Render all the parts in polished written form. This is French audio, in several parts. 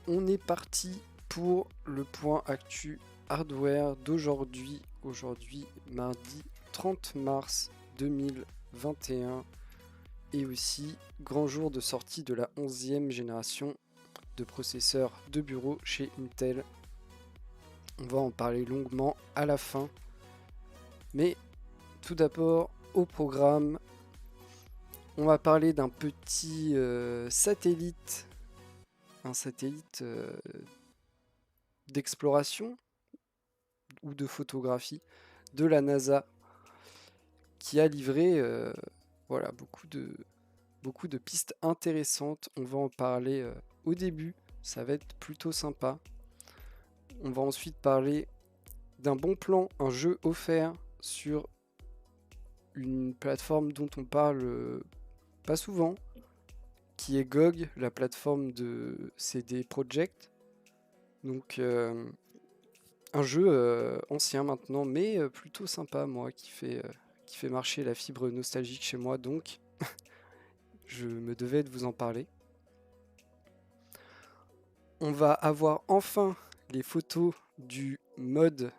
On est parti pour le point actu hardware d'aujourd'hui. Aujourd'hui, mardi 30 mars 2021. Et aussi, grand jour de sortie de la 11e génération de processeurs de bureau chez Intel. On va en parler longuement à la fin. Mais tout d'abord, au programme, on va parler d'un petit satellite. Un satellite d'exploration ou de photographie de la NASA qui a livré voilà, beaucoup de pistes intéressantes. On va en parler au début, ça va être plutôt sympa. On va ensuite parler d'un bon plan, un jeu offert sur une plateforme dont on parle pas souvent, qui est GOG, la plateforme de CD Projekt. Donc un jeu ancien maintenant, mais plutôt sympa, moi, qui fait marcher la fibre nostalgique chez moi, donc je me devais de vous en parler. On va avoir enfin les photos du mode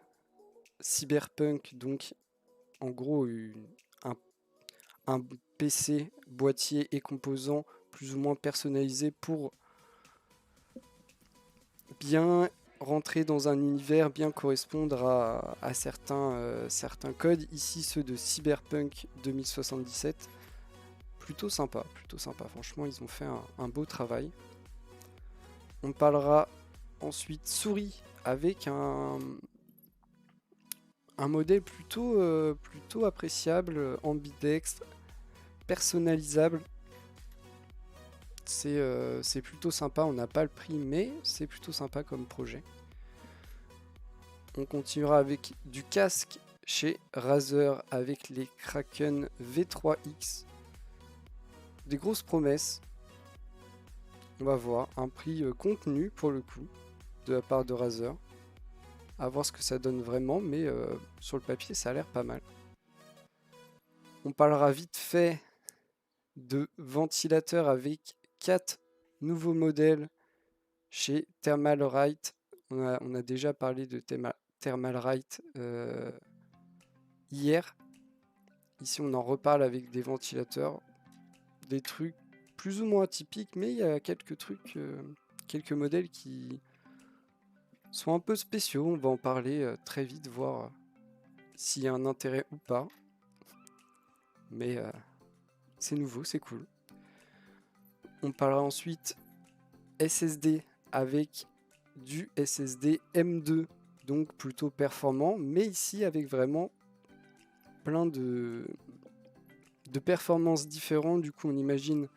Cyberpunk, donc en gros un PC, boîtier et composants plus ou moins personnalisés pour bien rentrer dans un univers, bien correspondre à certains codes, ici ceux de Cyberpunk 2077. Plutôt sympa, franchement ils ont fait un beau travail. On parlera ensuite souris avec un modèle plutôt appréciable, ambidextre, personnalisable. C'est plutôt sympa, on n'a pas le prix mais c'est plutôt sympa comme projet. On continuera avec du casque chez Razer avec les Kraken V3X. Des grosses promesses. On va voir un prix contenu pour le coup de la part de Razer. À voir ce que ça donne vraiment, mais sur le papier ça a l'air pas mal. On parlera vite fait de ventilateurs avec 4 nouveaux modèles chez Thermalright. On a déjà parlé de Thermalright hier. Ici on en reparle avec des ventilateurs, des trucs plus ou moins atypiques, mais il y a quelques trucs, quelques modèles qui sont un peu spéciaux. On va en parler très vite, voir s'il y a un intérêt ou pas. Mais c'est nouveau, c'est cool. On parlera ensuite SSD avec du SSD M2, donc plutôt performant, mais ici avec vraiment plein de performances différentes. Du coup, on imagine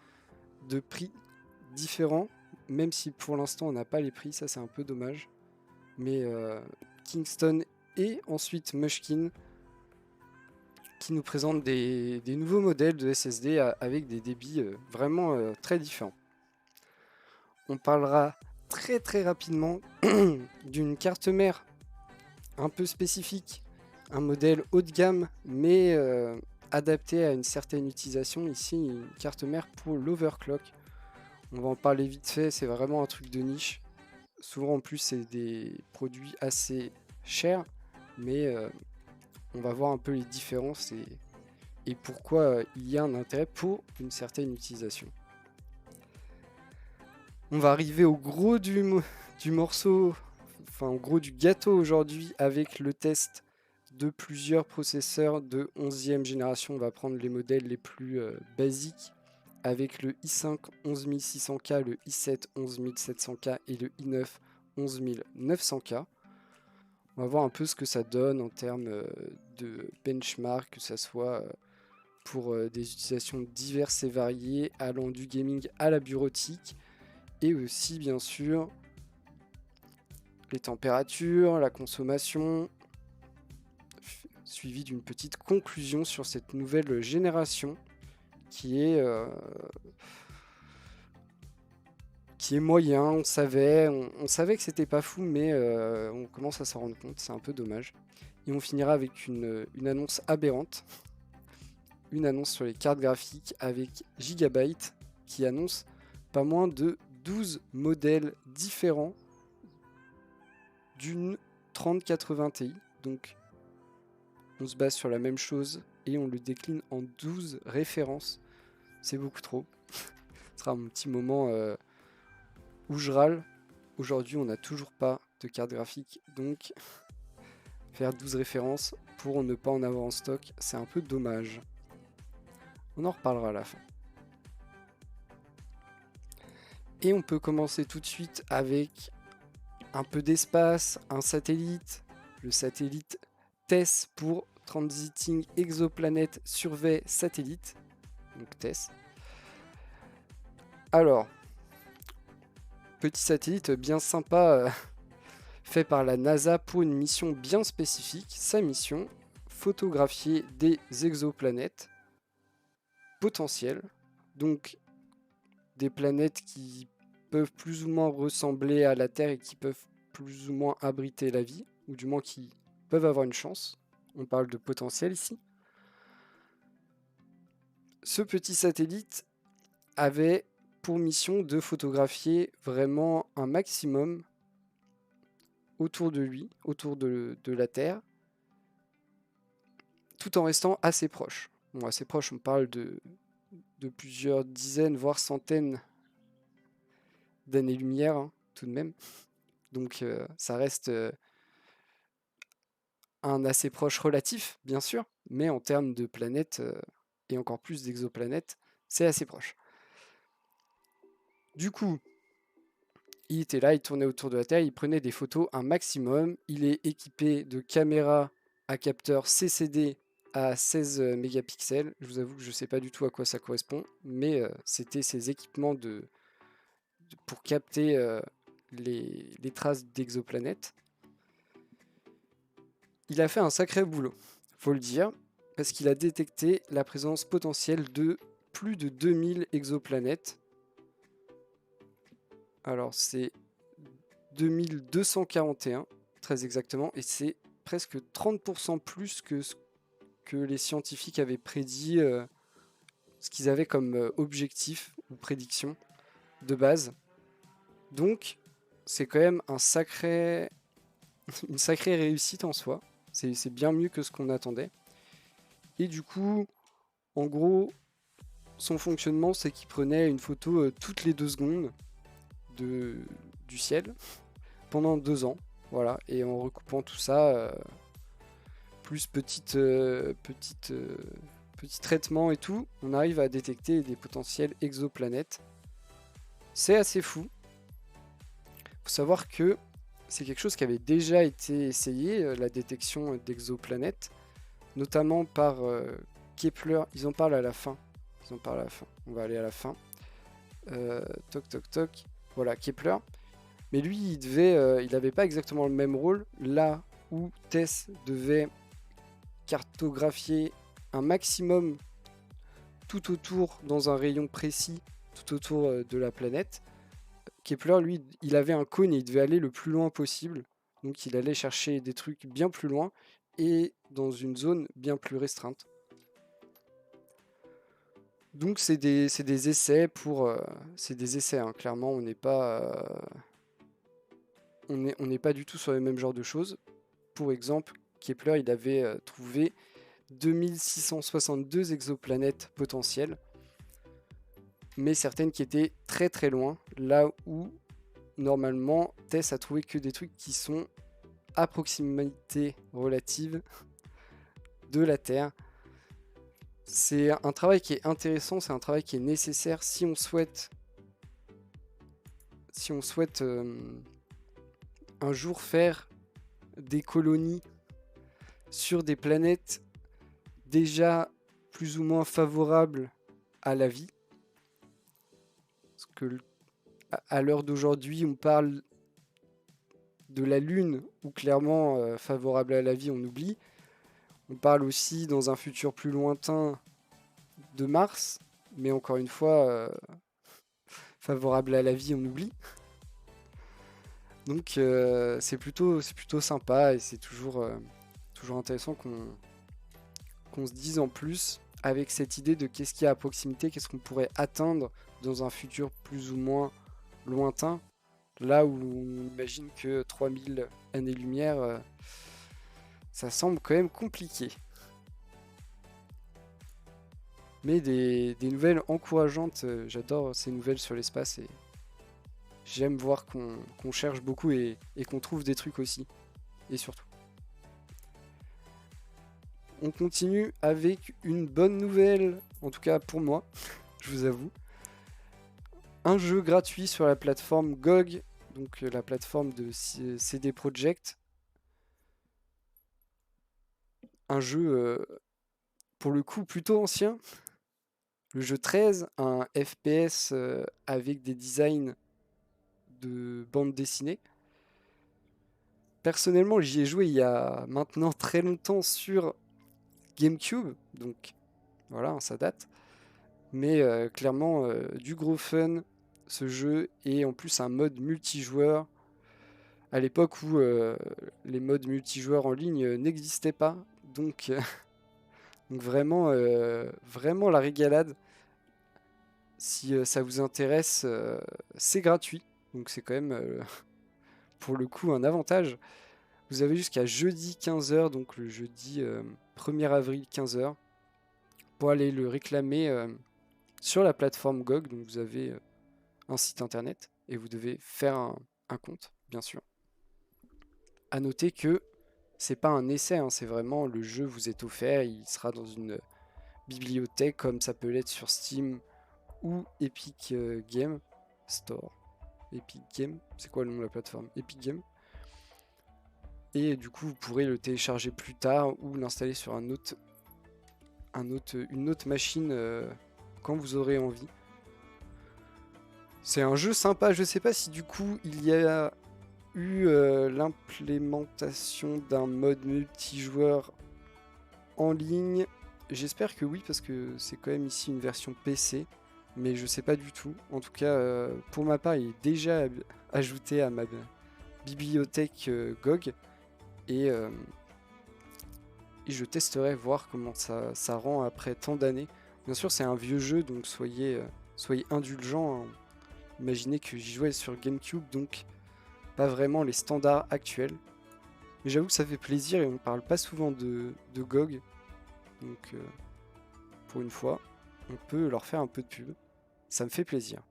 de prix différents, même si pour l'instant on n'a pas les prix, ça c'est un peu dommage. Mais Kingston et ensuite Mushkin qui nous présentent des nouveaux modèles de SSD avec des débits vraiment très différents. On parlera très rapidement d'une carte mère un peu spécifique, un modèle haut de gamme mais adapté à une certaine utilisation. Ici, une carte mère pour l'overclock. On va en parler vite fait, c'est vraiment un truc de niche. Souvent en plus c'est des produits assez chers, mais on va voir un peu les différences et pourquoi il y a un intérêt pour une certaine utilisation. On va arriver au gros du morceau, enfin au gros du gâteau aujourd'hui avec le test de plusieurs processeurs de 11e génération. On va prendre les modèles les plus basiques avec le i5 11600K, le i7 11700K et le i9 11900K. On va voir un peu ce que ça donne en termes de benchmark, que ça soit pour des utilisations diverses et variées, allant du gaming à la bureautique, et aussi bien sûr les températures, la consommation, suivi d'une petite conclusion sur cette nouvelle génération qui est moyen. On savait que c'était pas fou, mais on commence à s'en rendre compte, c'est un peu dommage. Et on finira avec une annonce aberrante, une annonce sur les cartes graphiques avec Gigabyte qui annonce pas moins de 12 modèles différents d'une 3080 Ti. Donc on se base sur la même chose et on le décline en 12 références. C'est beaucoup trop. Ce sera mon petit moment où je râle. Aujourd'hui, on n'a toujours pas de carte graphique, donc faire 12 références pour ne pas en avoir en stock, c'est un peu dommage. On en reparlera à la fin. Et on peut commencer tout de suite avec un peu d'espace, un satellite, le satellite TESS pour Transiting Exoplanet Survey Satellite, donc TESS. Alors, petit satellite bien sympa fait par la NASA pour une mission bien spécifique. Sa mission, photographier des exoplanètes potentielles, donc des planètes qui peuvent plus ou moins ressembler à la Terre et qui peuvent plus ou moins abriter la vie, ou du moins qui peuvent avoir une chance. On parle de potentiel ici. Ce petit satellite avait pour mission de photographier vraiment un maximum autour de lui, autour de la Terre, tout en restant assez proche. Bon, assez proche, on parle de plusieurs dizaines, voire centaines d'années-lumière, hein, tout de même. Donc ça reste un assez proche relatif, bien sûr, mais en termes de planètes, et encore plus d'exoplanètes, c'est assez proche. Du coup, il était là, il tournait autour de la Terre, il prenait des photos un maximum. Il est équipé de caméras à capteur CCD à 16 mégapixels. Je vous avoue que je ne sais pas du tout à quoi ça correspond, mais c'était ces équipements pour capter les traces d'exoplanètes. Il a fait un sacré boulot, faut le dire, parce qu'il a détecté la présence potentielle de plus de 2000 exoplanètes. Alors c'est 2241, très exactement, et c'est presque 30% plus que ce que les scientifiques avaient prédit, ce qu'ils avaient comme objectif ou prédiction de base. Donc c'est quand même une sacrée réussite en soi. C'est bien mieux que ce qu'on attendait. Et du coup, en gros, son fonctionnement, c'est qu'il prenait une photo toutes les 2 secondes du ciel pendant 2 ans. Voilà, et en recoupant tout ça, plus petit traitement et tout, on arrive à détecter des potentiels exoplanètes. C'est assez fou. Faut savoir que c'est quelque chose qui avait déjà été essayé, la détection d'exoplanètes, notamment par Kepler. Ils en parlent à la fin. On va aller à la fin. Toc toc toc. Voilà, Kepler. Mais lui, il n'avait pas exactement le même rôle. Là où TESS devait cartographier un maximum tout autour, dans un rayon précis, tout autour de la planète, Kepler, lui, il avait un cône et il devait aller le plus loin possible. Donc il allait chercher des trucs bien plus loin et dans une zone bien plus restreinte. Donc c'est des essais c'est des essais, hein. Clairement, on n'est pas du tout sur les mêmes genres de choses. Pour exemple, Kepler, il avait trouvé 2662 exoplanètes potentielles, mais certaines qui étaient très très loin, là où normalement TESS a trouvé que des trucs qui sont à proximité relative de la Terre. C'est un travail qui est intéressant, c'est un travail qui est nécessaire si on souhaite un jour faire des colonies sur des planètes déjà plus ou moins favorables à la vie. Parce que à l'heure d'aujourd'hui, on parle de la Lune, où clairement favorable à la vie, on oublie. On parle aussi dans un futur plus lointain de Mars, mais encore une fois, favorable à la vie, on oublie. Donc c'est plutôt sympa et c'est toujours intéressant qu'on se dise en plus avec cette idée de qu'est-ce qu'il y a à proximité, qu'est-ce qu'on pourrait atteindre dans un futur plus ou moins lointain, là où on imagine que 3000 années-lumière, ça semble quand même compliqué. Mais des nouvelles encourageantes, j'adore ces nouvelles sur l'espace et j'aime voir qu'on cherche beaucoup et qu'on trouve des trucs aussi, et surtout. On continue avec une bonne nouvelle, en tout cas pour moi, je vous avoue. Un jeu gratuit sur la plateforme GOG, donc la plateforme de CD Projekt. Un jeu, pour le coup, plutôt ancien. Le jeu 13, un FPS avec des designs de bande dessinée. Personnellement, j'y ai joué il y a maintenant très longtemps sur GameCube, donc voilà, ça date. Mais clairement, du gros fun, ce jeu, et en plus un mode multijoueur, à l'époque où les modes multijoueurs en ligne n'existaient pas. Donc, donc vraiment, vraiment la régalade. Si ça vous intéresse, c'est gratuit. Donc c'est quand même, pour le coup, un avantage. Vous avez jusqu'à jeudi 15h, donc le jeudi 1er avril 15h, pour aller le réclamer sur la plateforme GOG. Donc vous avez un site internet et vous devez faire un compte, bien sûr. À noter que c'est pas un essai, hein, c'est vraiment le jeu vous est offert, il sera dans une bibliothèque comme ça peut l'être sur Steam ou Epic Game Store. Epic Game, c'est quoi le nom de la plateforme? Epic Game. Et du coup, vous pourrez le télécharger plus tard ou l'installer sur une autre machine quand vous aurez envie. C'est un jeu sympa, je sais pas si du coup il y a eu l'implémentation d'un mode multijoueur en ligne. J'espère que oui, parce que c'est quand même ici une version PC, mais je sais pas du tout. En tout cas, pour ma part, il est déjà ajouté à ma bibliothèque GOG, et je testerai voir comment ça rend après tant d'années. Bien sûr, c'est un vieux jeu, donc soyez indulgents, hein. Imaginez que j'y jouais sur GameCube, donc pas vraiment les standards actuels. Mais j'avoue que ça fait plaisir et on parle pas souvent de GOG. Donc pour une fois, on peut leur faire un peu de pub. Ça me fait plaisir.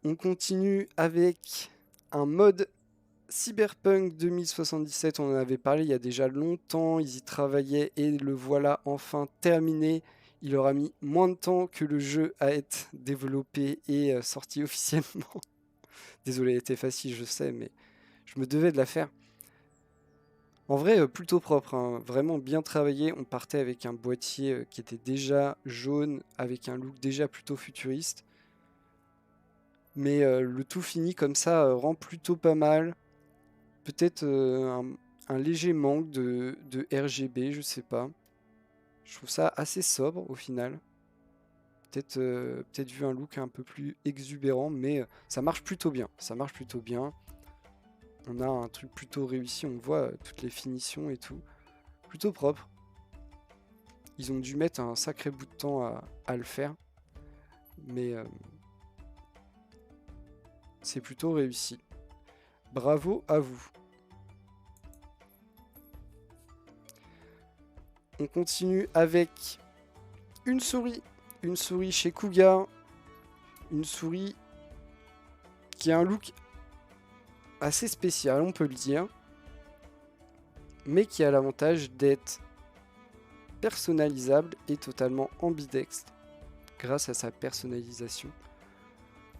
On continue avec un mode Cyberpunk 2077. On en avait parlé il y a déjà longtemps. Ils y travaillaient et le voilà enfin terminé. Il aura mis moins de temps que le jeu à être développé et sorti officiellement. Désolé, était facile, je sais, mais je me devais de la faire. En vrai, plutôt propre, hein, vraiment bien travaillé. On partait avec un boîtier qui était déjà jaune, avec un look déjà plutôt futuriste. Mais le tout fini comme ça rend plutôt pas mal. Peut-être un léger manque de RGB, je sais pas. Je trouve ça assez sobre au final. Peut-être vu un look un peu plus exubérant, mais ça marche plutôt bien. Ça marche plutôt bien. On a un truc plutôt réussi, on voit toutes les finitions et tout. Plutôt propre. Ils ont dû mettre un sacré bout de temps à le faire. Mais c'est plutôt réussi. Bravo à vous. On continue avec une souris. Une souris chez Cougar. Une souris qui a un look assez spécial, on peut le dire. Mais qui a l'avantage d'être personnalisable et totalement ambidextre grâce à sa personnalisation.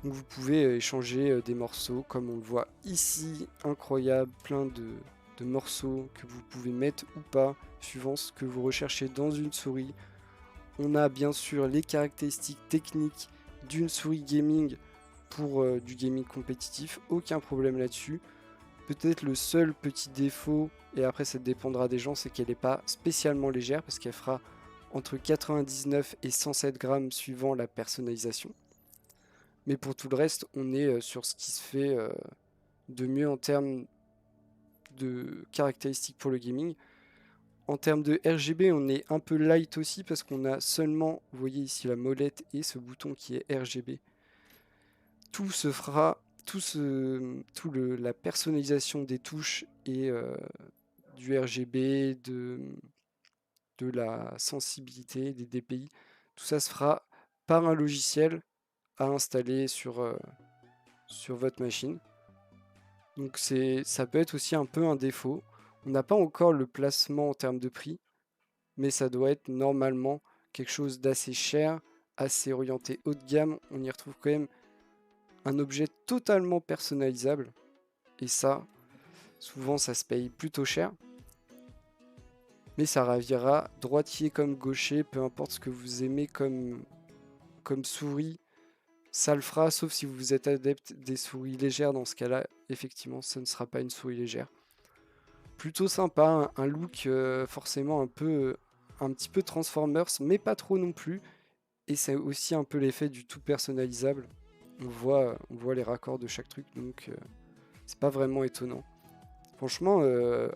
Donc vous pouvez échanger des morceaux comme on le voit ici, incroyable, plein de morceaux que vous pouvez mettre ou pas suivant ce que vous recherchez dans une souris. On a bien sûr les caractéristiques techniques d'une souris gaming pour du gaming compétitif, aucun problème là-dessus. Peut-être le seul petit défaut, et après ça dépendra des gens, c'est qu'elle n'est pas spécialement légère parce qu'elle fera entre 99 et 107 grammes suivant la personnalisation. Mais pour tout le reste, on est sur ce qui se fait de mieux en termes de caractéristiques pour le gaming. En termes de RGB, on est un peu light aussi parce qu'on a seulement, vous voyez ici la molette et ce bouton qui est RGB. tout se fera, la personnalisation des touches et du RGB, de la sensibilité, des DPI, tout ça se fera par un logiciel à installer sur votre machine. Donc ça peut être aussi un peu un défaut. On n'a pas encore le placement en termes de prix, mais ça doit être normalement quelque chose d'assez cher, assez orienté haut de gamme. On y retrouve quand même un objet totalement personnalisable. Et ça, souvent, ça se paye plutôt cher. Mais ça ravira droitier comme gaucher, peu importe ce que vous aimez comme souris, ça le fera, sauf si vous êtes adepte des souris légères. Dans ce cas-là, effectivement, ce ne sera pas une souris légère. Plutôt sympa, un look forcément un petit peu Transformers, mais pas trop non plus. Et c'est aussi un peu l'effet du tout personnalisable. On voit les raccords de chaque truc, donc c'est pas vraiment étonnant. Franchement,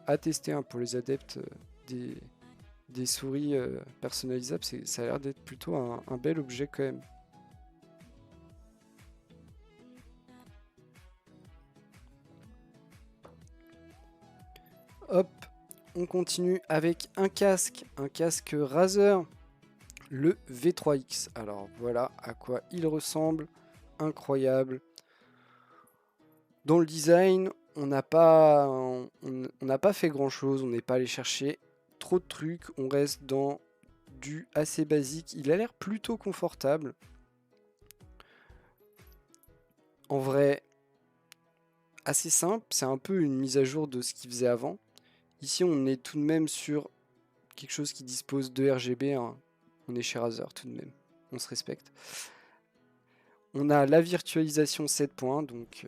à tester pour les adeptes des souris personnalisables, ça a l'air d'être plutôt un bel objet quand même. Hop, on continue avec un casque Razer, le V3X. Alors voilà à quoi il ressemble, incroyable. Dans le design, on n'a pas fait grand chose, on n'est pas allé chercher trop de trucs, on reste dans du assez basique. Il a l'air plutôt confortable. En vrai, assez simple, c'est un peu une mise à jour de ce qu'il faisait avant. Ici, on est tout de même sur quelque chose qui dispose de RGB. Hein. On est chez Razer tout de même, on se respecte. On a la virtualisation 7 points, donc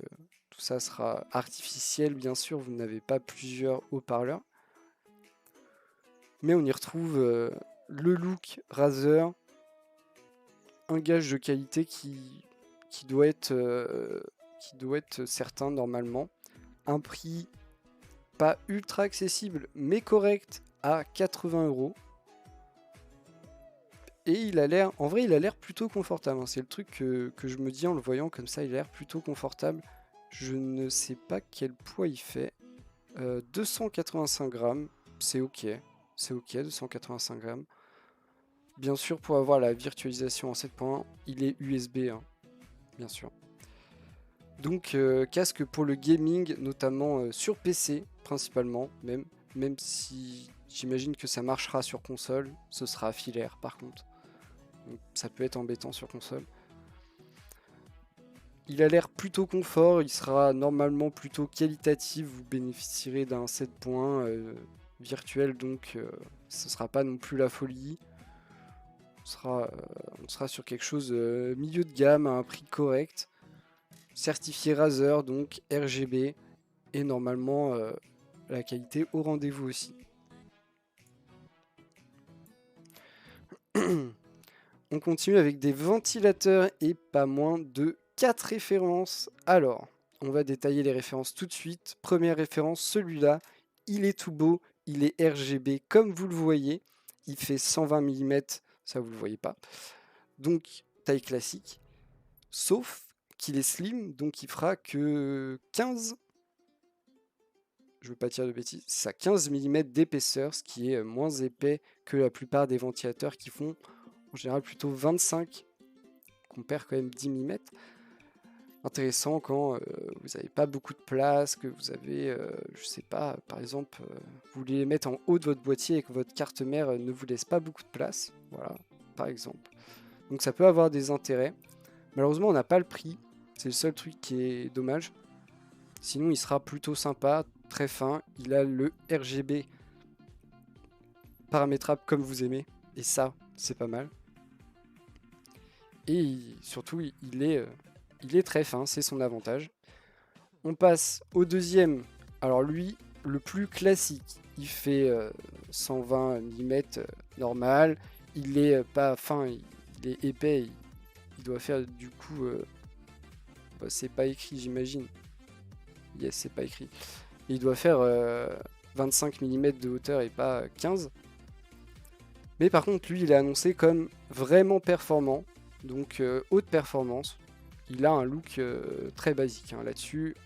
tout ça sera artificiel, bien sûr, vous n'avez pas plusieurs haut-parleurs. Mais on y retrouve le look Razer, un gage de qualité qui doit être certain normalement. Un prix pas ultra accessible, mais correct, à 80 €. Et il a l'air, en vrai, il a l'air plutôt confortable. Hein. C'est le truc que je me dis en le voyant comme ça, il a l'air plutôt confortable. Je ne sais pas quel poids il fait. 285 grammes, c'est ok. C'est ok, 285 grammes. Bien sûr, pour avoir la virtualisation en 7 points, il est USB, hein, bien sûr. Donc, casque pour le gaming, notamment sur PC, principalement, même si j'imagine que ça marchera sur console, ce sera filaire par contre. Donc, ça peut être embêtant sur console. Il a l'air plutôt confort, il sera normalement plutôt qualitatif, vous bénéficierez d'un 7 points virtuel, donc ce sera pas non plus la folie. On sera sur quelque chose milieu de gamme à un prix correct. Certifié Razer, donc RGB, et normalement la qualité au rendez-vous aussi. On continue avec des ventilateurs et pas moins de 4 références. Alors, on va détailler les références tout de suite. Première référence, celui-là, il est tout beau, il est RGB comme vous le voyez. Il fait 120 mm, ça vous le voyez pas. Donc, taille classique. Sauf qu'il est slim, donc il fera que 15, je veux pas dire de bêtises, c'est à 15 mm d'épaisseur, ce qui est moins épais que la plupart des ventilateurs qui font en général plutôt 25, qu'on perd quand même 10 mm. Intéressant quand vous n'avez pas beaucoup de place, que vous avez, je sais pas, par exemple, vous voulez les mettre en haut de votre boîtier et que votre carte mère ne vous laisse pas beaucoup de place, voilà, par exemple. Donc ça peut avoir des intérêts. Malheureusement, on n'a pas le prix, c'est le seul truc qui est dommage. Sinon, il sera plutôt sympa, très fin. Il a le RGB paramétrable comme vous aimez, et ça, c'est pas mal. Et surtout, il est très fin, c'est son avantage. On passe au deuxième. Alors lui, le plus classique, il fait 120 mm normal. Il est pas fin, il est épais. Il doit faire du coup... bah, c'est pas écrit, j'imagine. Yes, c'est pas écrit. Il doit faire 25 mm de hauteur et pas 15. Mais par contre, lui, il est annoncé comme vraiment performant. Donc haute performance. il a un look très basique, hein. Là-dessus,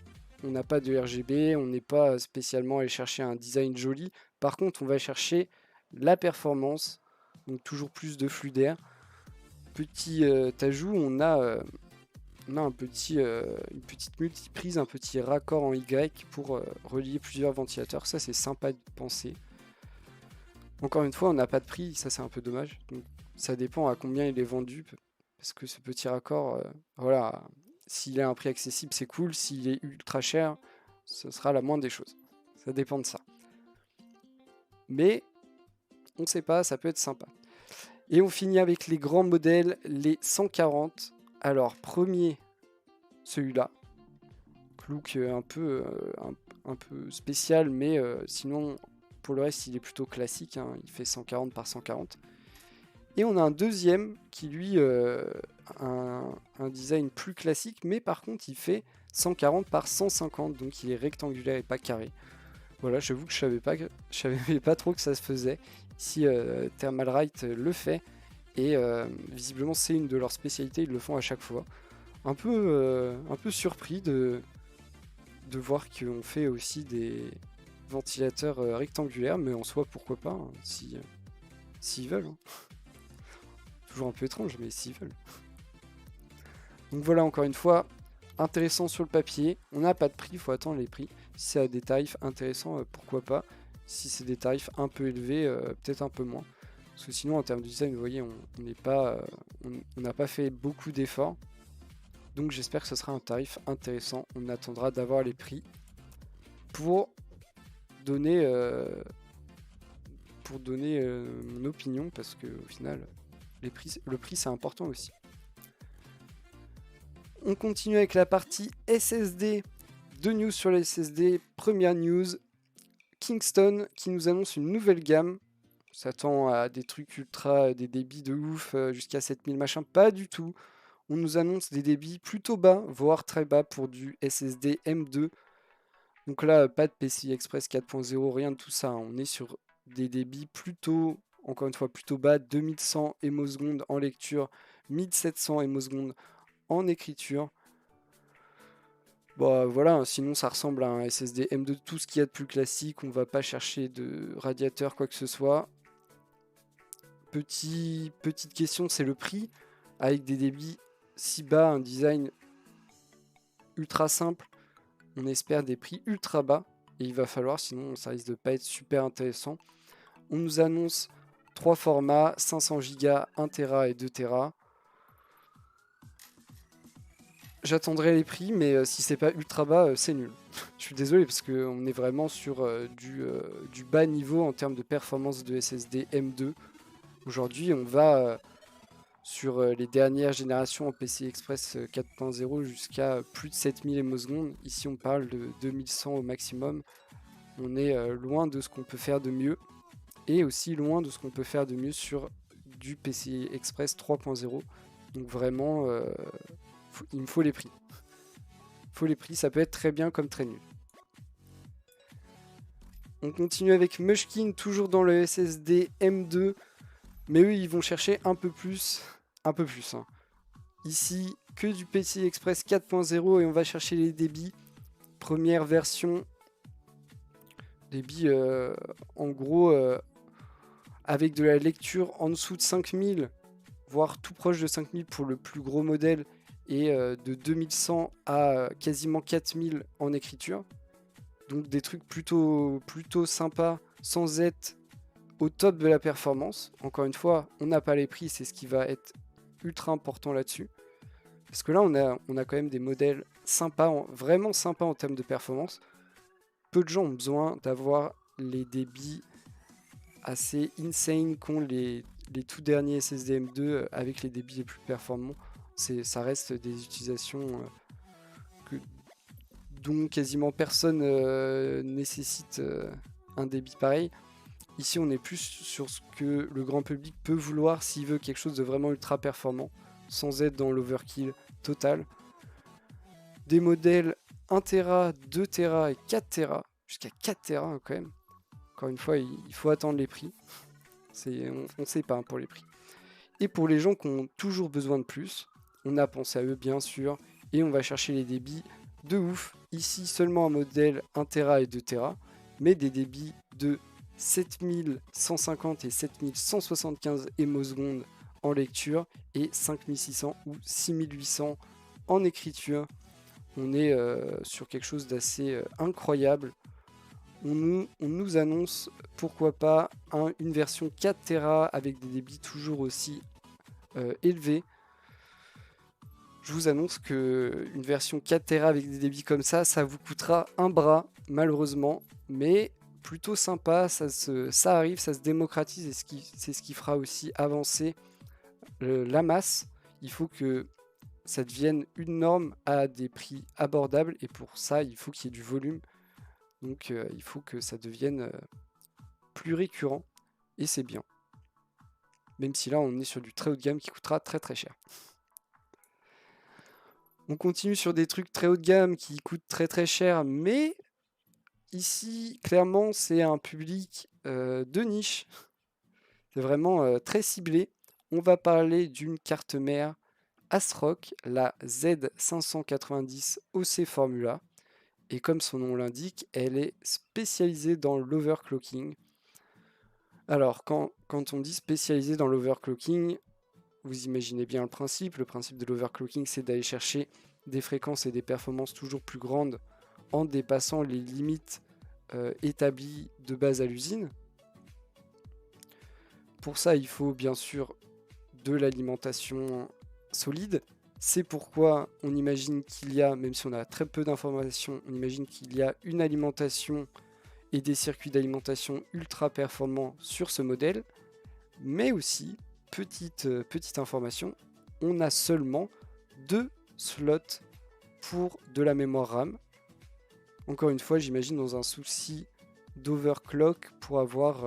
on n'a pas de RGB, on n'est pas spécialement allé chercher un design joli. Par contre, on va chercher la performance, donc toujours plus de flux d'air. Petit ajout, on a une petite multiprise, un petit raccord en Y pour relier plusieurs ventilateurs. Ça, c'est sympa de penser. Encore une fois, on n'a pas de prix, ça c'est un peu dommage. Donc, ça dépend à combien il est vendu, parce que ce petit raccord, voilà, s'il est à un prix accessible, c'est cool. S'il est ultra cher, ce sera la moindre des choses. Ça dépend de ça. Mais on ne sait pas, ça peut être sympa. Et on finit avec les grands modèles, les 140. Alors, premier, celui-là. Look un peu spécial, mais sinon, pour le reste, il est plutôt classique, hein. Il fait 140 par 140. Et on a un deuxième qui, lui, un design plus classique, mais par contre, il fait 140 par 150, donc il est rectangulaire et pas carré. Voilà, j'avoue que je savais pas trop que ça se faisait. Ici, Thermalright le fait, et visiblement, c'est une de leurs spécialités, ils le font à chaque fois. Un peu surpris de voir qu'on fait aussi des ventilateurs rectangulaires, mais en soi, pourquoi pas, hein, s'ils veulent, hein. Toujours un peu étrange, mais s'ils veulent. Donc voilà, encore une fois, intéressant sur le papier. On n'a pas de prix, il faut attendre les prix. Si c'est à des tarifs intéressants, pourquoi pas. Si c'est des tarifs un peu élevés, peut-être un peu moins. Parce que sinon, en termes de design, vous voyez, on n'a pas fait beaucoup d'efforts. Donc j'espère que ce sera un tarif intéressant. On attendra d'avoir les prix pour donner mon opinion, parce que au final, le prix c'est important aussi. On continue avec la partie SSD. Deux news sur les SSD. Première news, Kingston qui nous annonce une nouvelle gamme. On s'attend à des trucs ultra, des débits de ouf, jusqu'à 7000 machin. Pas du tout. On nous annonce des débits plutôt bas, voire très bas pour du SSD M2. Donc là, pas de PCI Express 4.0, rien de tout ça, hein. On est sur des débits plutôt, encore une fois, plutôt bas, 2100 émosecondes en lecture, 1700 émosecondes en écriture. Bon, voilà, sinon ça ressemble à un SSD M2, tout ce qu'il y a de plus classique. On va pas chercher de radiateur, quoi que ce soit. Petite question, c'est le prix. Avec des débits si bas, un design ultra simple, on espère des prix ultra bas. Et il va falloir, sinon ça risque de pas être super intéressant. On nous annonce 3 formats, 500 Go, 1 Tera et 2 Tera. J'attendrai les prix, mais si c'est pas ultra bas, c'est nul. Je suis désolé parce qu'on est vraiment sur du bas niveau en termes de performance de SSD M2. Aujourd'hui, on va sur les dernières générations en PCI Express 4.0 jusqu'à plus de 7000 émosecondes. Ici, on parle de 2100 au maximum. On est loin de ce qu'on peut faire de mieux, et aussi loin de ce qu'on peut faire de mieux sur du PCI Express 3.0. Donc vraiment, il me faut les prix. Ça peut être très bien comme très nul. On continue avec Mushkin, toujours dans le SSD M2, mais eux, ils vont chercher un peu plus, hein. Ici, que du PCI Express 4.0 et on va chercher les débits. Première version, débit en gros avec de la lecture en dessous de 5000, voire tout proche de 5000 pour le plus gros modèle, et de 2100 à quasiment 4000 en écriture. Donc des trucs plutôt sympas, sans être au top de la performance. Encore une fois, on n'a pas les prix, c'est ce qui va être ultra important là-dessus. Parce que là, on a quand même des modèles sympas, vraiment sympas en termes de performance. Peu de gens ont besoin d'avoir les débits assez insane qu'ont les tout derniers SSD M2 avec les débits les plus performants. Ça reste des utilisations dont quasiment personne nécessite un débit pareil. Ici, on est plus sur ce que le grand public peut vouloir s'il veut quelque chose de vraiment ultra performant, sans être dans l'overkill total. Des modèles 1 Tera, 2 Tera et 4 Tera, jusqu'à 4 Tera quand même. Encore une fois, il faut attendre les prix. On ne sait pas pour les prix. Et pour les gens qui ont toujours besoin de plus, on a pensé à eux bien sûr. et on va chercher les débits de ouf. Ici seulement un modèle 1 Tera et 2 Tera, mais des débits de 7150 et 7175 émosecondes en lecture et 5600 ou 6800 en écriture. On est sur quelque chose d'assez incroyable. On nous annonce, pourquoi pas, une version 4 Tera avec des débits toujours aussi élevés. Je vous annonce qu'une version 4 Tera avec des débits comme ça vous coûtera un bras, malheureusement, mais plutôt sympa, ça arrive, ça se démocratise, et c'est ce qui fera aussi avancer la masse. Il faut que ça devienne une norme à des prix abordables, et pour ça, il faut qu'il y ait du volume. Donc il faut que ça devienne plus récurrent, et c'est bien. Même si là, on est sur du très haut de gamme qui coûtera très très cher. On continue sur des trucs très haut de gamme qui coûtent très très cher, mais ici, clairement, c'est un public de niche. C'est vraiment très ciblé. On va parler d'une carte mère ASRock, la Z590 OC Formula. Et comme son nom l'indique, elle est spécialisée dans l'overclocking. Alors, quand on dit spécialisée dans l'overclocking, vous imaginez bien le principe. Le principe de l'overclocking, c'est d'aller chercher des fréquences et des performances toujours plus grandes en dépassant les limites établies de base à l'usine. Pour ça, il faut bien sûr de l'alimentation solide. C'est pourquoi on imagine qu'il y a, même si on a très peu d'informations, on imagine qu'il y a une alimentation et des circuits d'alimentation ultra performants sur ce modèle. Mais aussi, petite information, on a seulement 2 slots pour de la mémoire RAM. Encore une fois, j'imagine dans un souci d'overclock pour avoir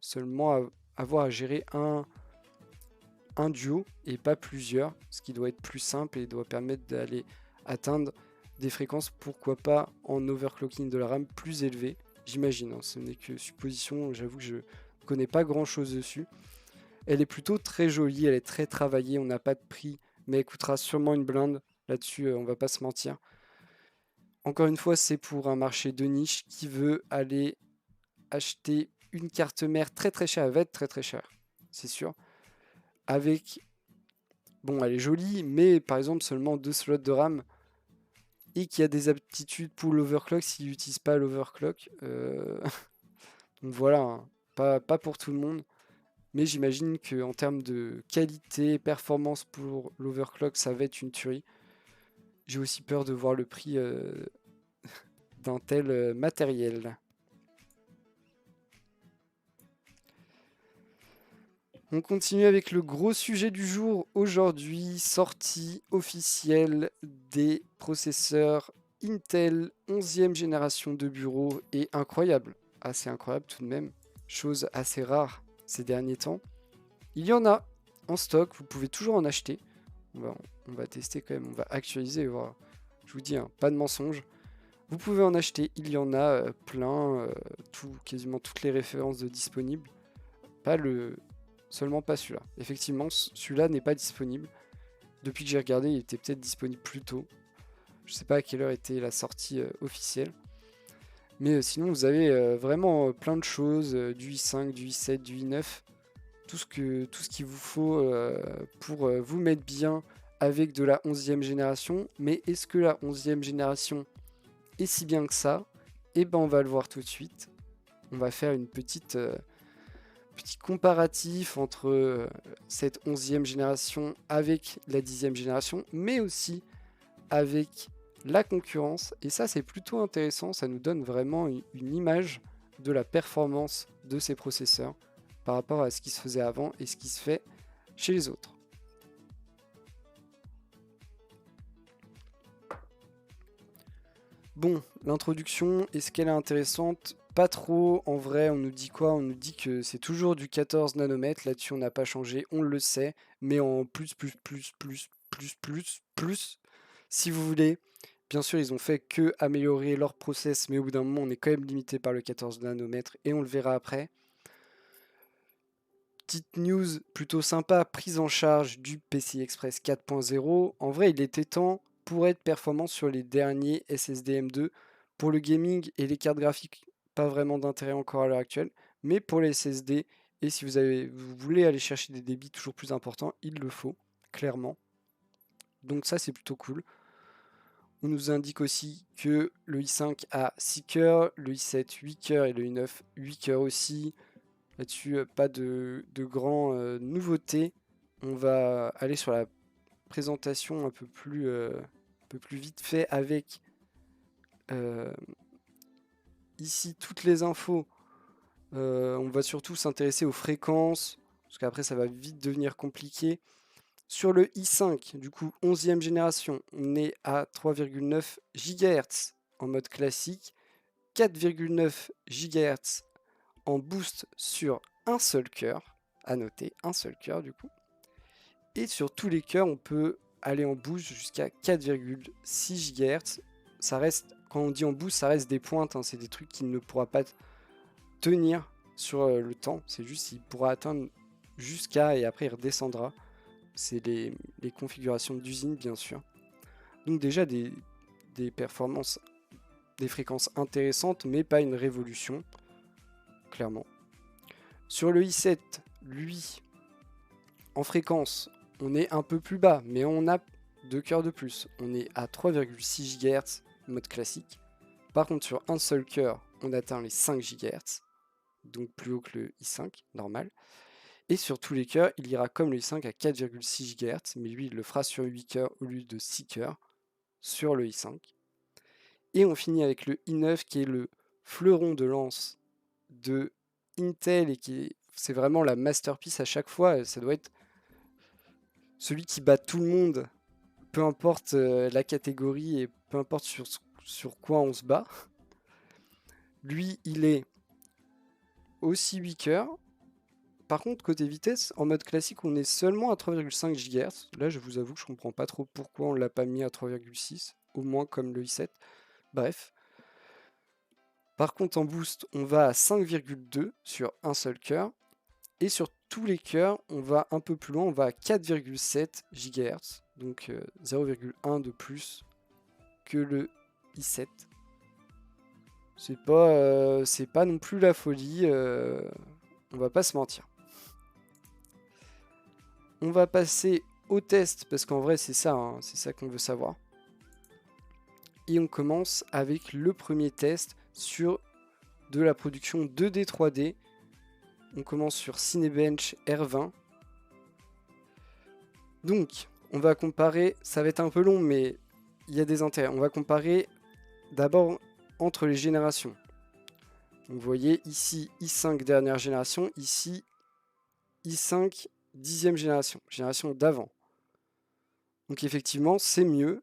seulement avoir à gérer un duo et pas plusieurs, ce qui doit être plus simple et doit permettre d'aller atteindre des fréquences, pourquoi pas en overclocking de la RAM plus élevées, j'imagine, hein, ce n'est que supposition, j'avoue que je connais pas grand chose dessus. Elle est plutôt très jolie, elle est très travaillée, on n'a pas de prix, mais elle coûtera sûrement une blinde, là-dessus on va pas se mentir. Encore une fois, c'est pour un marché de niche qui veut aller acheter une carte mère très très chère, elle va être très très chère, c'est sûr. Avec, bon, elle est jolie, mais par exemple seulement 2 slots de RAM et qui a des aptitudes pour l'overclock s'il n'utilise pas l'overclock. Donc voilà, hein, pas pour tout le monde. Mais j'imagine qu'en termes de qualité, performance pour l'overclock, ça va être une tuerie. J'ai aussi peur de voir le prix d'un tel matériel. On continue avec le gros sujet du jour aujourd'hui, sortie officielle des processeurs Intel 11e génération de bureau, et incroyable, assez incroyable tout de même, chose assez rare ces derniers temps. Il y en a en stock, vous pouvez toujours en acheter. On va tester quand même, on va actualiser, voir. Je vous dis, hein, pas de mensonge. Vous pouvez en acheter, il y en a plein, quasiment toutes les références de disponibles. Seulement pas celui-là. Effectivement, celui-là n'est pas disponible. Depuis que j'ai regardé, il était peut-être disponible plus tôt. Je sais pas à quelle heure était la sortie officielle. Mais sinon, vous avez vraiment plein de choses, du i5, du i7, du i9. Tout ce qu'il vous faut pour vous mettre bien avec de la 11e génération. Mais est-ce que la 11e génération est si bien que ça? Eh ben, on va le voir tout de suite. On va faire une petit comparatif entre cette 11e génération avec la 10e génération, mais aussi avec la concurrence. Et ça, c'est plutôt intéressant. Ça nous donne vraiment une image de la performance de ces processeurs par rapport à ce qui se faisait avant et ce qui se fait chez les autres. Bon, l'introduction, est-ce qu'elle est intéressante? Pas trop, en vrai, on nous dit quoi? On nous dit que c'est toujours du 14 nanomètres, là-dessus on n'a pas changé, on le sait, mais en plus, si vous voulez. Bien sûr, ils ont fait que améliorer leur process, mais au bout d'un moment, on est quand même limité par le 14 nanomètres, et on le verra après. Petite news plutôt sympa, prise en charge du PCI Express 4.0. En vrai, il était temps, pour être performant sur les derniers SSD M2. Pour le gaming et les cartes graphiques, pas vraiment d'intérêt encore à l'heure actuelle, mais pour les SSD, et si vous voulez aller chercher des débits toujours plus importants, il le faut, clairement. Donc ça, c'est plutôt cool. On nous indique aussi que le i5 a 6 cœurs, le i7 8 cœurs et le i9 8 cœurs aussi. Là-dessus, pas de grandes nouveautés. On va aller sur la présentation un peu plus vite fait avec ici toutes les infos. On va surtout s'intéresser aux fréquences, parce qu'après ça va vite devenir compliqué. Sur le i5, du coup 11e génération, on est à 3,9 GHz en mode classique, 4,9 GHz en boost sur un seul cœur, à noter, un seul cœur du coup. Et sur tous les cœurs, on peut aller en boost jusqu'à 4,6 GHz. Ça reste, quand on dit en boost, ça reste des pointes, hein, c'est des trucs qui ne pourra pas tenir sur le temps. C'est juste qu'il pourra atteindre jusqu'à et après il redescendra. C'est les configurations d'usine, bien sûr. Donc déjà des performances, des fréquences intéressantes, mais pas une révolution, clairement. Sur le i7, lui, en fréquence, on est un peu plus bas, mais on a 2 cœurs de plus. On est à 3,6 GHz, mode classique. Par contre, sur un seul cœur, on atteint les 5 GHz, donc plus haut que le i5, normal. Et sur tous les cœurs, il ira comme le i5 à 4,6 GHz, mais lui, il le fera sur 8 cœurs au lieu de 6 cœurs sur le i5. Et on finit avec le i9 qui est le fleuron de lance de Intel et c'est vraiment la masterpiece à chaque fois. Ça doit être celui qui bat tout le monde, peu importe la catégorie et peu importe sur quoi on se bat. Lui, il est aussi 8 cœurs. Par contre, côté vitesse, en mode classique, on est seulement à 3,5 GHz. Là, je vous avoue que je comprends pas trop pourquoi on l'a pas mis à 3,6, au moins comme le i7. Bref. Par contre, en boost, on va à 5,2 sur un seul cœur. Et sur tous les cœurs, on va un peu plus loin, on va à 4,7 GHz. Donc 0,1 de plus que le i7. C'est pas non plus la folie, on va pas se mentir. On va passer au test, parce qu'en vrai c'est ça, hein, c'est ça qu'on veut savoir. Et on commence avec le premier test sur de la production 2D 3D. On commence sur Cinebench R20. Donc, on va comparer, ça va être un peu long, mais il y a des intérêts. On va comparer d'abord entre les générations. Donc, vous voyez ici i5 dernière génération, ici i5 10e génération, génération d'avant. Donc effectivement, c'est mieux,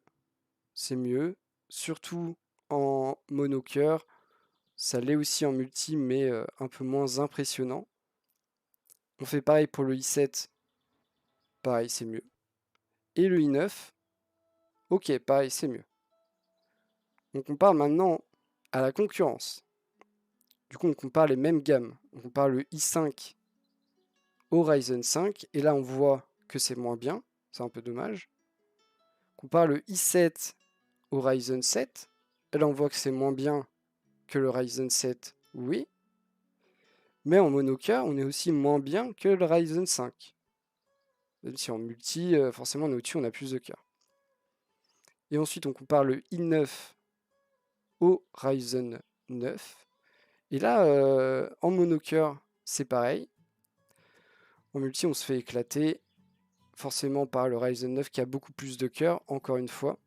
surtout en monocœur. Ça l'est aussi en multi, mais un peu moins impressionnant. On fait pareil pour le i7, pareil, c'est mieux. Et le i9, ok, pareil, c'est mieux. On compare maintenant à la concurrence. Du coup, on compare les mêmes gammes. On compare le i5 au Ryzen 5, et là, on voit que c'est moins bien. C'est un peu dommage. On compare le i7 au Ryzen 7, et là, on voit que c'est moins bien que le Ryzen 7, oui. Mais en monocœur, on est aussi moins bien que le Ryzen 5. Même si en multi, forcément, on est au-dessus, on a plus de cœurs. Et ensuite, on compare le i9 au Ryzen 9. Et là, en monocœur, c'est pareil. En multi, on se fait éclater, forcément par le Ryzen 9 qui a beaucoup plus de cœurs, encore une fois.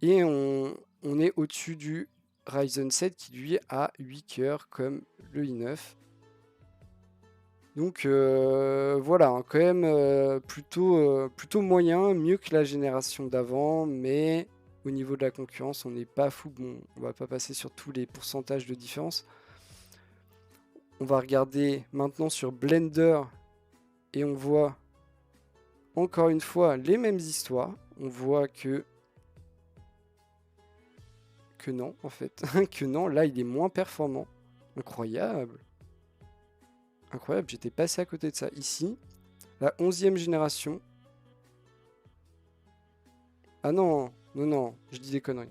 Et on est au-dessus du Ryzen 7 qui lui a 8 cœurs comme le i9. Donc voilà, hein, quand même plutôt moyen, mieux que la génération d'avant, mais au niveau de la concurrence, on n'est pas fou. Bon, on va pas passer sur tous les pourcentages de différence. On va regarder maintenant sur Blender et on voit encore une fois les mêmes histoires. On voit que non, en fait, que non, là il est moins performant. Incroyable. Incroyable, j'étais passé à côté de ça. Ici, la 11e génération. Ah non, Non, non, je dis des conneries.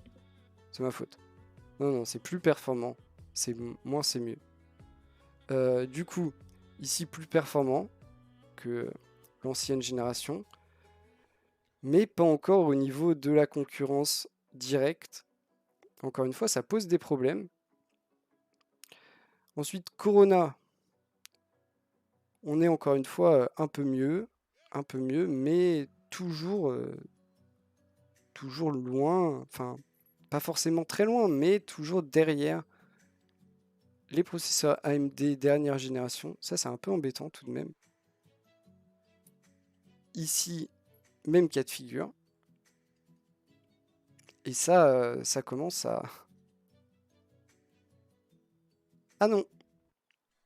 C'est ma faute. Non, non, c'est plus performant. Moins, c'est mieux. Du coup, ici, plus performant que l'ancienne génération. Mais pas encore au niveau de la concurrence directe. Encore une fois, ça pose des problèmes. Ensuite, Corona. On est encore une fois un peu mieux, mais toujours loin, enfin, pas forcément très loin, mais toujours derrière les processeurs AMD dernière génération. Ça, c'est un peu embêtant tout de même. Ici, même cas de figure. Et ça, ça commence à... Ah non,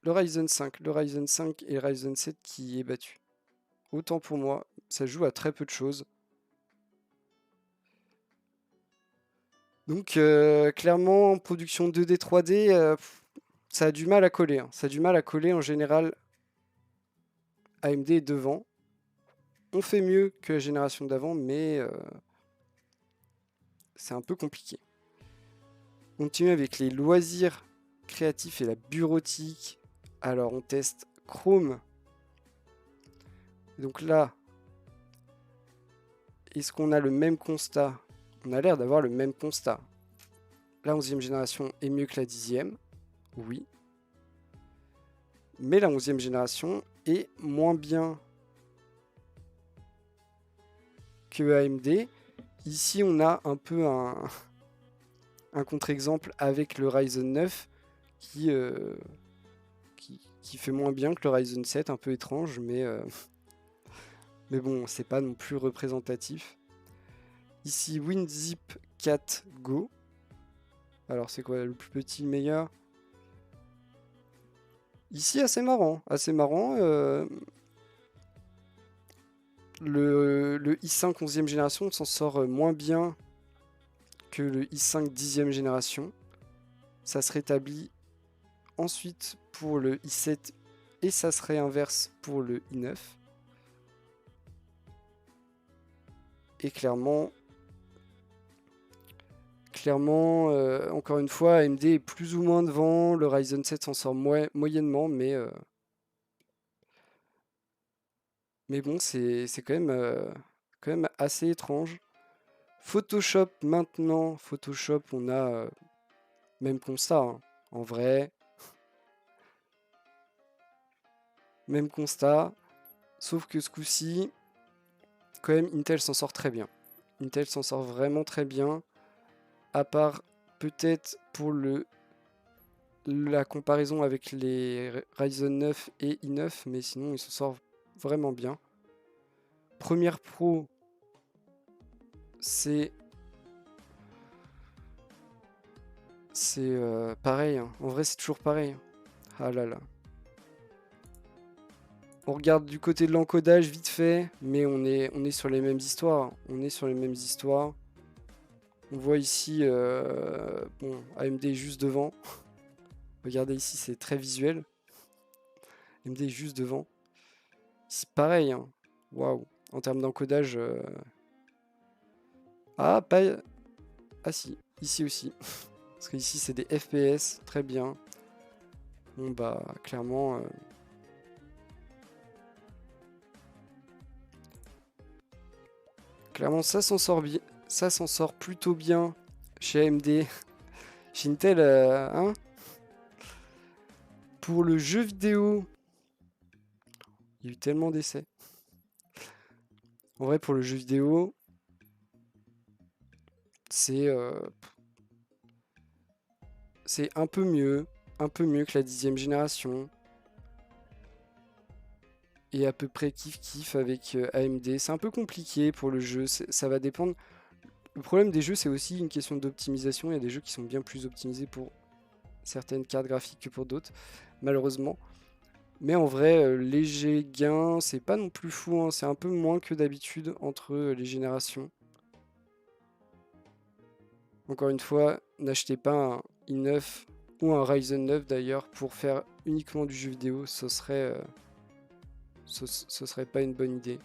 le Ryzen 5 et le Ryzen 7 qui est battu. Autant pour moi, ça joue à très peu de choses. Donc clairement, production 2D, 3D, ça a du mal à coller. Ça a du mal à coller en général. AMD est devant. On fait mieux que la génération d'avant, mais c'est un peu compliqué. On continue avec les loisirs créatifs et la bureautique. Alors on teste Chrome. Donc là, est-ce qu'on a le même constat? On a l'air d'avoir le même constat. La 11e génération est mieux que la 10e. Oui. Mais la 11e génération est moins bien que AMD. Ici, on a un peu un contre-exemple avec le Ryzen 9 qui fait moins bien que le Ryzen 7, un peu étrange, mais bon, c'est pas non plus représentatif. Ici, WinZip 4 Go. Alors, c'est quoi le plus petit, le meilleur? Ici, assez marrant. Assez marrant. Le i5 11e génération s'en sort moins bien que le i5 10e génération. Ça se rétablit ensuite pour le i7 et ça serait inverse pour le i9. Et clairement, encore une fois, AMD est plus ou moins devant. Le Ryzen 7 s'en sort moyennement, mais bon, c'est quand même assez étrange. Photoshop maintenant, Photoshop, on a même constat, hein. En vrai, même constat, sauf que ce coup-ci, quand même, Intel s'en sort très bien. Intel s'en sort vraiment très bien, à part peut-être pour la comparaison avec les Ryzen 9 et i9, mais sinon, il s'en sort vraiment bien. Premiere Pro, c'est pareil, hein. En vrai, c'est toujours pareil. Ah là là. On regarde du côté de l'encodage vite fait, mais on est sur les mêmes histoires. On est sur les mêmes histoires. On voit ici, bon, AMD est juste devant. Regardez ici, c'est très visuel. AMD est juste devant. C'est pareil, hein. Waouh. En termes d'encodage. Ah, pas. Ah si, ici aussi. Parce qu'ici, c'est des FPS. Très bien. Bon, bah, clairement. Clairement, ça s'en sort bien. Ça s'en sort plutôt bien chez AMD. Chez Intel, hein. Pour le jeu vidéo, il y a eu tellement d'essais. En vrai, pour le jeu vidéo, c'est un peu mieux que la 10e génération. Et à peu près kiff avec AMD. C'est un peu compliqué pour le jeu, ça va dépendre. Le problème des jeux, c'est aussi une question d'optimisation. Il y a des jeux qui sont bien plus optimisés pour certaines cartes graphiques que pour d'autres, malheureusement. Mais en vrai, léger gain, c'est pas non plus fou, hein. C'est un peu moins que d'habitude entre les générations. Encore une fois, n'achetez pas un i9 ou un Ryzen 9 d'ailleurs pour faire uniquement du jeu vidéo, ce serait ce, serait, ce, ce, serait, pas une bonne idée.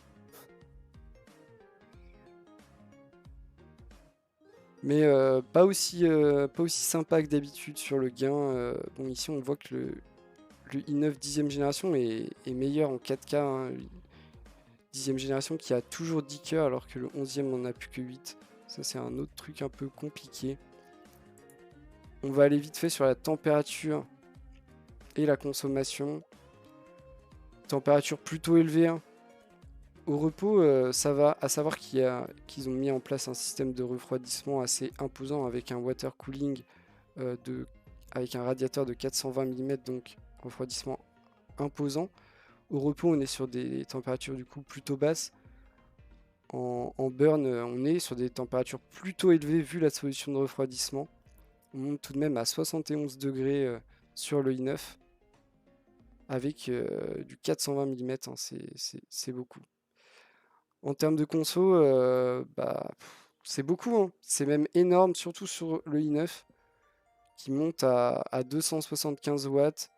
mais pas aussi sympa que d'habitude sur le gain. Bon, ici on voit que le i9 10e génération est meilleur en 4K, hein, 10e génération qui a toujours 10 cœurs alors que le 11e n'en a plus que 8. Ça c'est un autre truc un peu compliqué. On va aller vite fait sur la température et la consommation. Température plutôt élevée, hein. Au repos, ça va, à savoir qu'ils ont mis en place un système de refroidissement assez imposant avec un water cooling avec un radiateur de 420 mm, donc refroidissement imposant. Au repos, on est sur des températures du coup plutôt basses. En burn, on est sur des températures plutôt élevées vu la solution de refroidissement. On monte tout de même à 71 degrés sur le i9 avec du 420 mm, hein, c'est beaucoup. En termes de conso, c'est beaucoup, hein. C'est même énorme, surtout sur le i9 qui monte à 275 watts.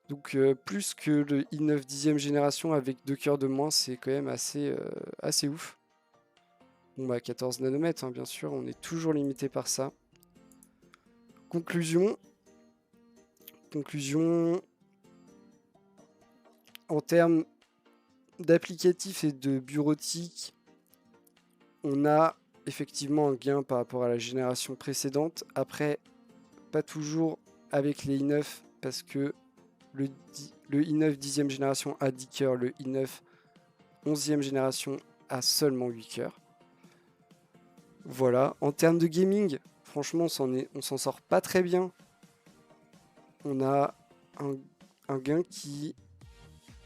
Donc plus que le i9 10e génération avec 2 cœurs de moins, c'est quand même assez ouf. Bon bah 14 nanomètres, hein, bien sûr, on est toujours limité par ça. Conclusion, en termes d'applicatifs et de bureautique, on a effectivement un gain par rapport à la génération précédente. Après, pas toujours avec les i9 parce que le i9 10e génération a 10 cœurs, le i9 11e génération a seulement 8 cœurs. Voilà, en termes de gaming, franchement on s'en sort pas très bien. On a un gain qui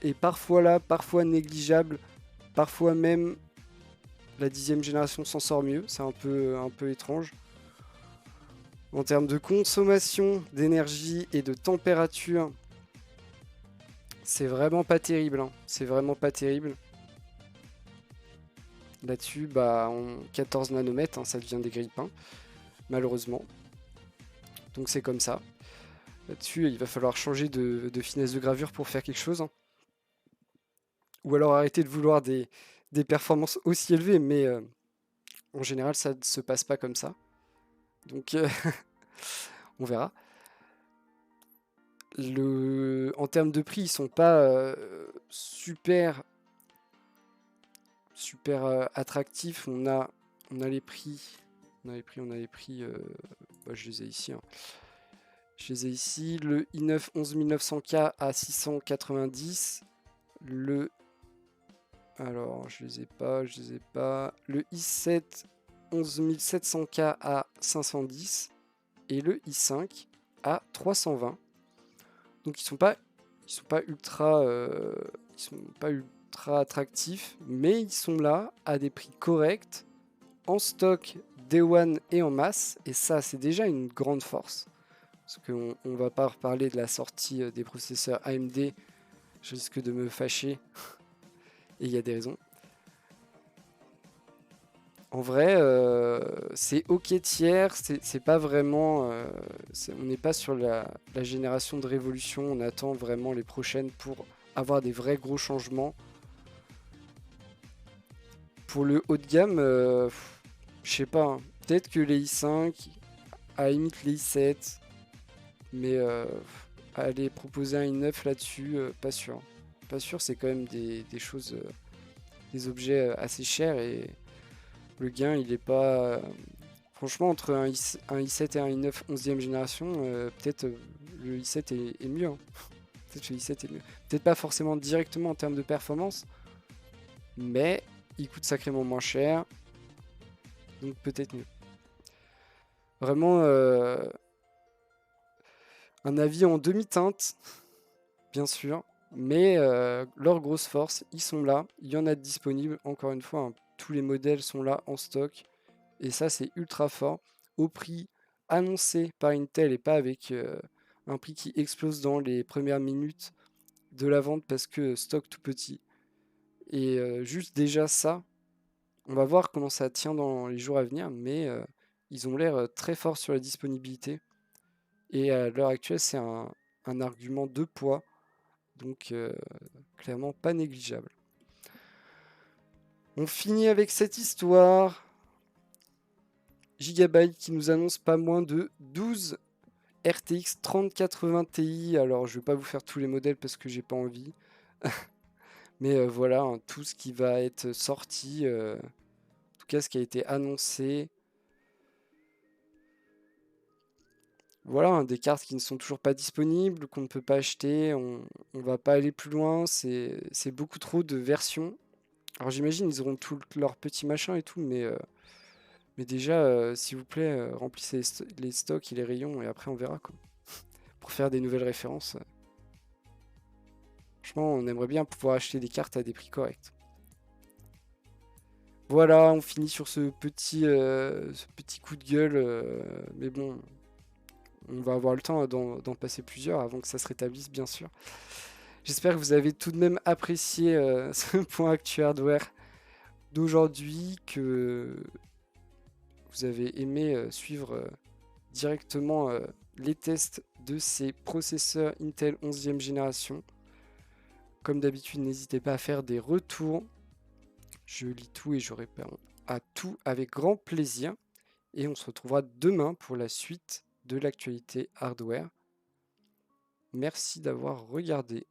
est parfois là, parfois négligeable, parfois même la 10e génération s'en sort mieux, c'est un peu étrange. En termes de consommation d'énergie et de température, c'est vraiment pas terrible, hein. C'est vraiment pas terrible. Là-dessus, bah, 14 nanomètres, hein, ça devient des grille-pains, malheureusement. Donc c'est comme ça. Là-dessus, il va falloir changer de finesse de gravure pour faire quelque chose, hein. Ou alors arrêter de vouloir des performances aussi élevées, mais en général, ça ne se passe pas comme ça. Donc, on verra. En termes de prix, ils sont pas super attractifs. On a les prix. Je les ai ici, hein. Je les ai ici. Le i9 11900K à 690. Alors, je les ai pas. Le i7 11700K à 510. Et le i5 à 320. Donc ils sont pas ultra attractifs, mais ils sont là à des prix corrects, en stock Day One et en masse, et ça c'est déjà une grande force. Parce qu'on ne va pas reparler de la sortie des processeurs AMD, je risque de me fâcher, et il y a des raisons. En vrai, c'est ok tiers, c'est pas vraiment. On n'est pas sur la génération de révolution, on attend vraiment les prochaines pour avoir des vrais gros changements. Pour le haut de gamme, je sais pas, hein. Peut-être que les i5, à la limite les i7, mais aller proposer un i9 là-dessus, pas sûr. Pas sûr, c'est quand même des choses, des objets assez chers et le gain il est pas. Franchement, entre un i7 et un i9 11e génération, peut-être le i7 est mieux, hein. Peut-être le i7 est mieux. Peut-être pas forcément directement en termes de performance, mais il coûte sacrément moins cher, donc peut-être mieux. Vraiment, un avis en demi-teinte, bien sûr, mais leur grosse force, ils sont là, il y en a de disponibles, encore une fois, hein, tous les modèles sont là en stock, et ça c'est ultra fort, au prix annoncé par Intel et pas avec un prix qui explose dans les premières minutes de la vente parce que stock tout petit. Et juste déjà ça, on va voir comment ça tient dans les jours à venir, mais ils ont l'air très forts sur la disponibilité. Et à l'heure actuelle, c'est un argument de poids, donc clairement pas négligeable. On finit avec cette histoire GB qui nous annonce pas moins de 12 RTX 3080 Ti. Alors, je vais pas vous faire tous les modèles parce que j'ai pas envie. Mais voilà, hein, tout ce qui va être sorti, en tout cas ce qui a été annoncé. Voilà, hein, des cartes qui ne sont toujours pas disponibles, qu'on ne peut pas acheter. On va pas aller plus loin. C'est beaucoup trop de versions. Alors j'imagine ils auront tout leur petit machin et tout, mais déjà, s'il vous plaît, remplissez les stocks et les rayons et après on verra quoi. Pour faire des nouvelles références. Franchement, on aimerait bien pouvoir acheter des cartes à des prix corrects. Voilà, on finit sur ce petit coup de gueule, mais bon, on va avoir le temps d'en passer plusieurs avant que ça se rétablisse, bien sûr. J'espère que vous avez tout de même apprécié ce point actu hardware d'aujourd'hui, que vous avez aimé suivre directement les tests de ces processeurs Intel 11e génération. Comme d'habitude, n'hésitez pas à faire des retours. Je lis tout et je réponds à tout avec grand plaisir. Et on se retrouvera demain pour la suite de l'actualité hardware. Merci d'avoir regardé.